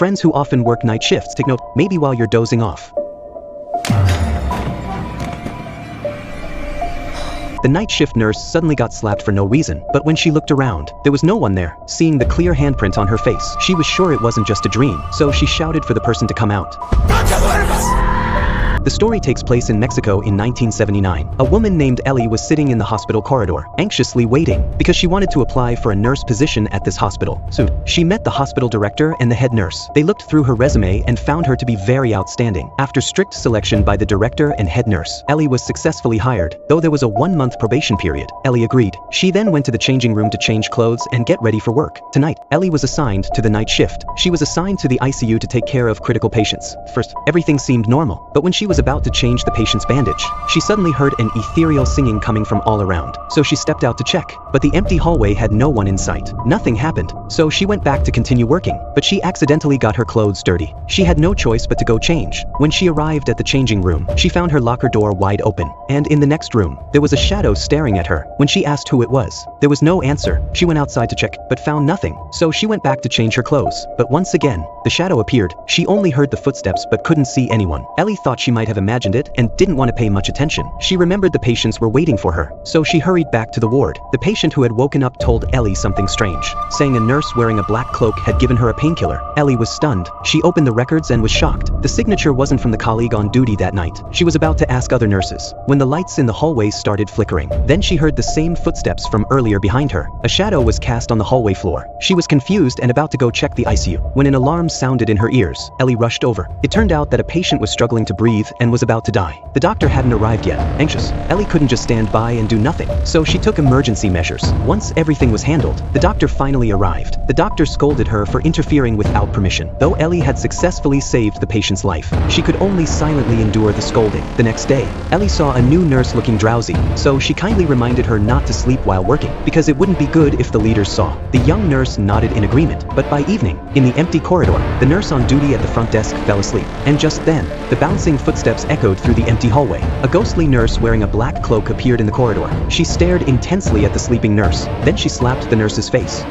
Friends who often work night shifts take note, maybe while you're dozing off. The night shift nurse suddenly got slapped for no reason, but when she looked around, there was no one there. Seeing the clear handprint on her face, she was sure it wasn't just a dream, so she shouted for the person to come out. The story takes place in Mexico in 1979. A woman named Ellie was sitting in the hospital corridor, anxiously waiting, because she wanted to apply for a nurse position at this hospital. So, she met the hospital director and the head nurse. They looked through her resume and found her to be very outstanding. After strict selection by the director and head nurse, Ellie was successfully hired, though there was a 1-month probation period. Ellie agreed. She then went to the changing room to change clothes and get ready for work. Tonight, Ellie was assigned to the night shift. She was assigned to the ICU to take care of critical patients. First, everything seemed normal, but when she was about to change the patient's bandage, she suddenly heard an ethereal singing coming from all around. So she stepped out to check, but the empty hallway had no one in sight. Nothing happened, so she went back to continue working, but she accidentally got her clothes dirty. She had no choice but to go change. When she arrived at the changing room, she found her locker door wide open, and in the next room, there was a shadow staring at her. When she asked who it was, there was no answer. She went outside to check, but found nothing, so she went back to change her clothes. But once again, the shadow appeared. She only heard the footsteps but couldn't see anyone. Ellie thought she might have imagined it and didn't want to pay much attention. She remembered the patients were waiting for her, so she hurried back to the ward. The patient who had woken up told Ellie something strange, saying a nurse wearing a black cloak had given her a painkiller. Ellie was stunned. She opened the records and was shocked. The signature wasn't from the colleague on duty that night. She was about to ask other nurses when the lights in the hallway started flickering. Then she heard the same footsteps from earlier behind her. A shadow was cast on the hallway floor. She was confused and about to go check the ICU when an alarm sounded in her ears. Ellie rushed over. It turned out that a patient was struggling to breathe and was about to die. The doctor hadn't arrived yet. Anxious, Ellie couldn't just stand by and do nothing, so she took emergency measures. Once everything was handled, the doctor finally arrived. The doctor scolded her for interfering without permission. Though Ellie had successfully saved the patient's life, she could only silently endure the scolding. The next day, Ellie saw a new nurse looking drowsy, so she kindly reminded her not to sleep while working, because it wouldn't be good if the leaders saw. The young nurse nodded in agreement, but by evening, in the empty corridor, the nurse on duty at the front desk fell asleep. And just then, the bouncing footsteps echoed through the empty hallway. A ghostly nurse wearing a black cloak appeared in the corridor. She stared intensely at the sleeping nurse. Then she slapped the nurse's face.